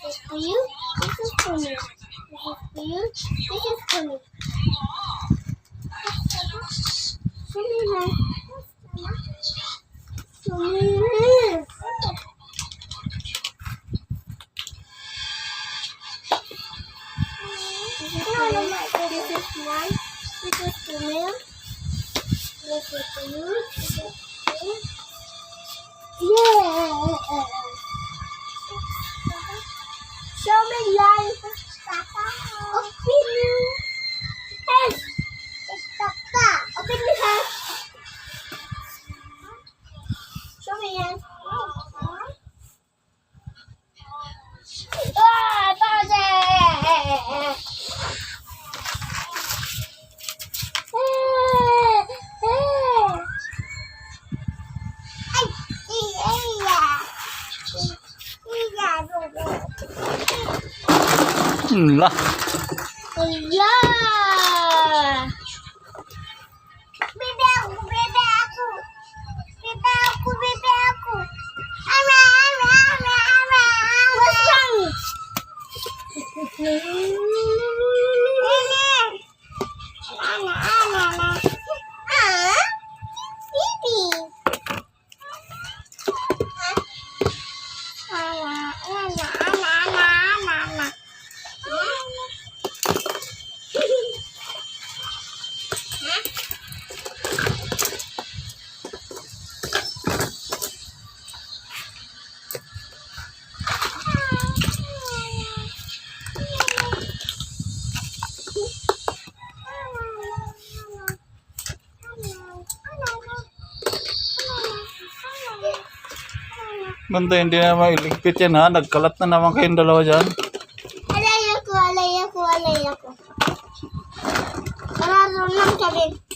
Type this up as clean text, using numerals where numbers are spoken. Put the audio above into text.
is for you. This is for me. This is for you. This is for me. For me, ha? For me. This is for you. This is mine. This is for me. This is for you. This is for you. Yeah. Show me life. Open you. Hey. Open your hand. Show me hand. Ah, found it. Lah. Yeah. Bebe aku, bebe aku. Bebe aku, bebe aku. Ama. What's wrong? Ana. Ah, baby. Ana. Banda, hindi na mailigpit yan ha. Nagkalat na naman kayong dalawa dyan. Alay ako. Marunong ka din.